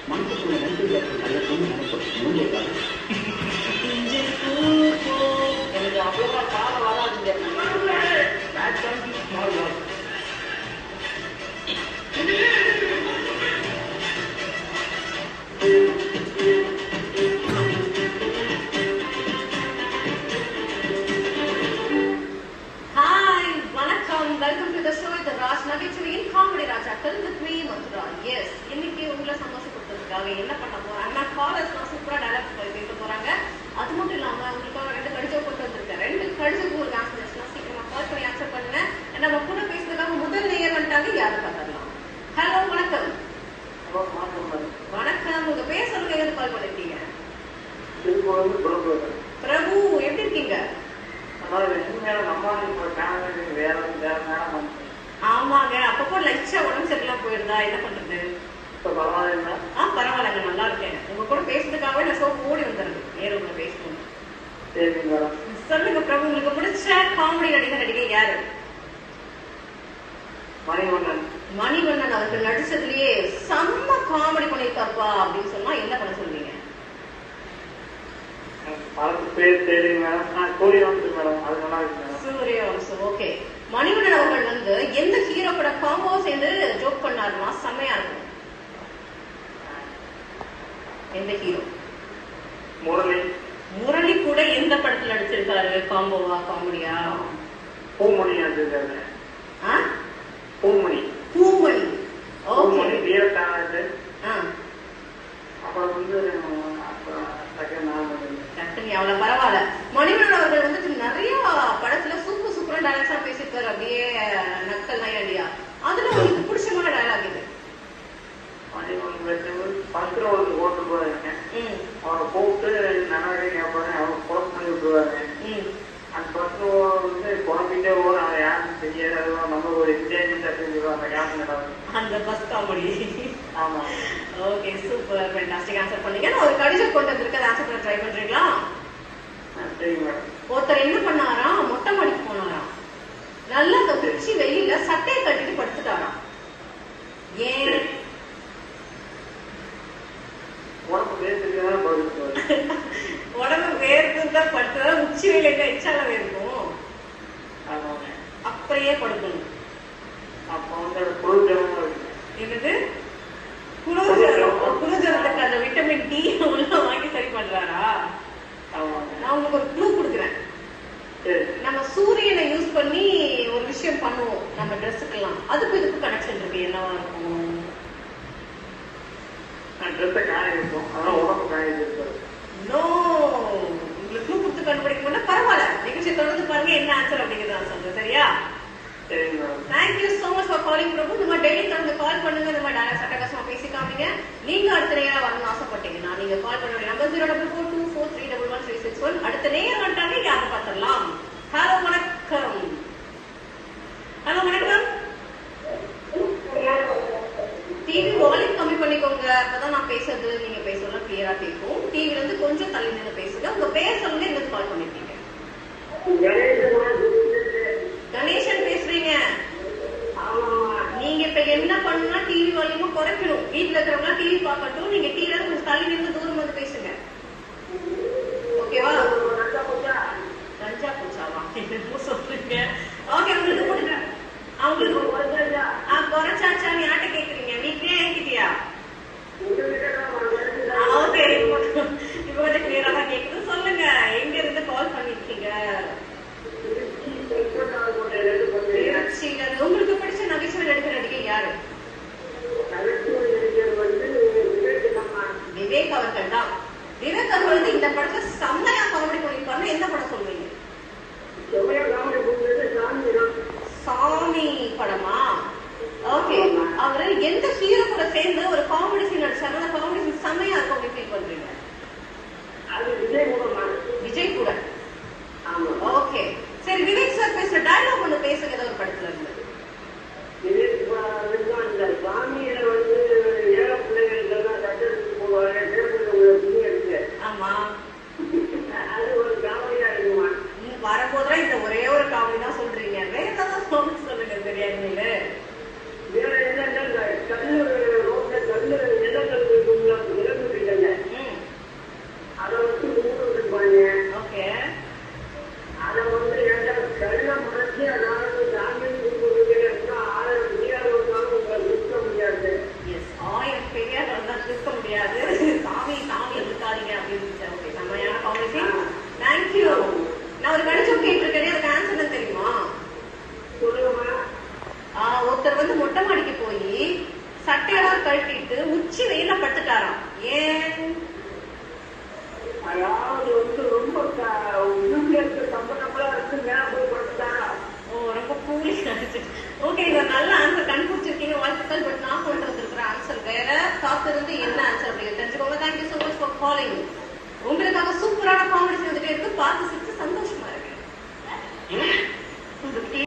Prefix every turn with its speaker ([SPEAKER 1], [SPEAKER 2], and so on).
[SPEAKER 1] மனசுக்குள்ள நன்றி நல்லதுன்னு நினைப்போம். முடியாது எனக்கு அவ்வளவா கால வராதுங்க.
[SPEAKER 2] Welcome to the show with Raj நகைச்சுவையின் காமெடி ராஜாக்கள் with me மதுரா. எஸ், இன்னைக்கு உங்களை சந்தோஷப்படுத்துறதுக்காக என்ன பண்ண போறாங்கன்னா காலர்ஸ்லாம் சூப்பரா டயலாக் பேச போறாங்க. அது மட்டும் இல்லாம உங்களுக்காக 2 கடிதம் கொண்டு வந்திருக்கேன். 2 கடிதத்துக்கு ஒரு ஆன்சர் சீக்கிரமா கால் பண்ணி ஆன்சர் பண்ணுங்க. நம்ம கூட பேசுறதுக்காக முதல் நேயர் வந்துட்டாங்க. யாரு பார்க்கலாம்? ஹலோ, வணக்கம். வணக்கம், உங்க பேர் சொல்லுங்க. எங்க கால் பண்ணிருக்கீங்க? பிரபு, எப்படி இருக்கீங்க? ஆமாங்க, அப்பப்போ லைட்டா உடம்பு சரியில்லாம போயிருந்தா என்ன பண்றது? பரவாயில்லங்க, நல்லா இருக்கேன். உங்க கூட பேசுறதுக்காகவே நான் ஷோ ஓடி வந்துடுறது நேரம் உங்களை பேசணும். சொல்லுங்க பிரபு, உங்களுக்கு பிடிச்ச காமெடி நடிகை யாரு? மணிவண்ணன் அவர்கள் நடிச்சதுலயே செம்ம காமெடி பண்ணிருக்காப்பா அப்படின்னு சொன்னா என்ன பண்ண சொல்றீங்க? சூரியவம்சம். ஓகே, மணிவண்ணன் அவர்கள் வந்து எந்த ஹீரோ கூட காம்போ சேர்ந்து ஜோக் பண்ணாருன்னா செம்மையா இருக்கும்? எந்த ஹீரோ? முரளி கூட எந்த படத்துல நடிச்சிருக்காரு? காம்போவா, காமெடியா?
[SPEAKER 3] பூமணி.
[SPEAKER 2] பூமணி. ஓகே.
[SPEAKER 3] அப்புறம் வந்து
[SPEAKER 2] அவ்வளவு பரவாயில்ல. மணிவண்ணன் அவர்கள் வந்துட்டு நிறைய படத்துல சூப்பரா டைலாக்ஸா பேசிருக்காரு. அப்படியே நக்கல் நையாண்டியா. அதுல உங்களுக்கு பிடிச்சமான டைலாக் இது?
[SPEAKER 3] அவரை கூப்பிட்டு நன்னாவே கேட்பாரு, அவர் குழப்பம் பண்ணி விட்டுருவாரு. அந்த பஸ் வந்து குழம்பிட்டே போது அவன் யாருன்னு தெரியாது. நம்ம ஒரு என்டர்டைன்மெண்ட் அப்படின்னு
[SPEAKER 2] அந்த பஸ் காமெடி.
[SPEAKER 3] ஆமா.
[SPEAKER 2] ஓகே, சூப்பர், ஃபேண்டாஸ்டிக் ஆன்சர் பண்ணீங்க. நான் ஒரு கடிதம் கொண்டு வந்திருக்கேன், ஆன்சர் பண்ண ட்ரை பண்றீங்களா?
[SPEAKER 3] சரிங்க மேடம்.
[SPEAKER 2] ஒருத்தர் என்ன பண்ணாராம், மொட்டை மாடிக்கு போனாராம். நல்லா அந்த உச்சி வெயில சட்டையை கட்டிட்டு படுத்துட்டாராம். ஏன்? உடம்பு வேர்த்துதான் படுத்தா உச்சி வெயில எச்சால வேர்க்கும். அப்படியே படுக்கணும். என்னது குளிர்ஜலத்துக்கு அந்த விட்டமின் டி உள்ள வாங்கி சரி பண்றாரா? நான் உங்களுக்கு ஒரு க்ளூ கொடுக்குறேன். நம்ம சூரியனை யூஸ் பண்ணி ஒரு விஷயம் பண்ணுவோம் நம்ம ட்ரெஸ்ஸுக்கெல்லாம். அதுக்கு இதுக்கு கனெக்ஷன் இருக்கு. என்னவா இருக்கும்? நோ, உங்களுக்கு க்ளூ கொடுத்து கண்டுபிடிக்க பரவாயில்ல. நிகழ்ச்சி தொடர்ந்து பாருங்க, என்ன ஆன்சர் அப்படிங்கிறது நான் சொல்றேன். சரியா? Thank you so much for calling Prabhu. இந்த மாதிரி டெய்லி தொடர்ந்து கால் பண்ணுங்க. இந்த மாதிரி டைரக்ட் சட்டகாசமா பேசிக்காமீங்க. நீங்க அடுத்த நேரம் வரணும்னு ஆசைப்பட்டீங்கன்னா நீங்க கால் பண்ண வேண்டிய நம்பர் 04424311361. அடுத்த நேரம் வந்துட்டாங்க, யாரை பார்த்துடலாம். ஹலோ, வணக்கம். ஹலோ, வணக்கம். டிவி வால்யூம் கம்மி பண்ணிக்கோங்க, அப்பதான் நான் பேசுறது நீங்க பேசலாம் கிளியரா கேட்கும். டிவில இருந்து கொஞ்சம் தள்ளி நின்று பேசுங்க. உங்க பேர் சொல்லுங்க, எங்க கால் பண்ணிருக்கீங்க? கணேசன் பேசுறீங்க? நீங்க இப்ப என்ன பண்ணா டிவி வால்யூம் குறைக்கணும். வீட்டுல இருக்கிறவங்க டிவி பார்க்கட்டும். நீங்க டிவில கொஞ்சம் தள்ளி நின்று தூரம் வந்து பேசுங்க. ஓகேவா? ரஞ்சா பூச்சாவா சொல்றீங்க? ஓகே, உங்களுக்கு கொடுங்க. அவங்களுக்கு குறைச்சாச்சா? நீ யார்கிட்ட கேக்குறீங்க? வீட்லயே என்கிட்டயா? ஓகே, இப்ப கொஞ்சம் கிளியரா தான் கேக்குது. சொல்லுங்க, எங்க இருந்து கால் பண்ணிருக்கீங்க? உங்களுக்கு பிடிச்ச நகைச்சுவை நடிகை யாரு? விவேக் அவர்கள் தான். விவேக் அவர்கள் வந்து இந்த படத்தை செம்மையா காமெடி பண்ணிருப்பாரு. எந்த படம் சொல்றீங்க? சாமி படமா? ஓகே, அவரு எந்த ஹீரோ கூட சேர்ந்து ஒரு காமெடி சீன் நடிச்சாரு? அந்த காமெடி சீன் செம்மையா இருக்கும். அப்படி ஃபீல் பண்றீங்க? விஜய் கூட. ஓகே, சரி, விவேக் சார் பேசுற டயலாக் ஒண்ணு பேசுங்க, ஏதோ ஒரு படத்துல இருந்து. ஆமா, வரும்போதுதான் இந்த ஒரே ஒரு காமெடி தான் சொல்றீங்க. வேற ஏதாவது சொல்லுங்க. தெரியாதுங்களே.
[SPEAKER 3] வேற என்ன கல்லு ரோட்ல கல்லு
[SPEAKER 2] ஒருத்தர் வந்து மொட்டை மாடிக்கு போய் சட்டையெல்லாம் கழட்டிட்டு உச்சி வெயில படுத்துட்டாராம். ஏன்?
[SPEAKER 3] அதாவது வந்து ரொம்ப கம்ஃபர்டபுளா இருக்குங்க போய் படுத்துட்டாங்க.
[SPEAKER 2] ரொம்ப கூலி. ஓகே, இது நல்ல ஆன்சர் கண்டுபிடிச்சிருக்கீங்க, வாழ்த்துக்கள். பட் நான் கொண்டு வந்திருக்கிற ஆன்சர் வேற. காத்திருந்து என்ன ஆன்சர் அப்படிங்கிறது தெரிஞ்சுக்கோங்க. Thank you so much for calling. உங்களுக்காக சூப்பரான காம்படிஷன் வந்துட்டே இருக்கு, பார்த்து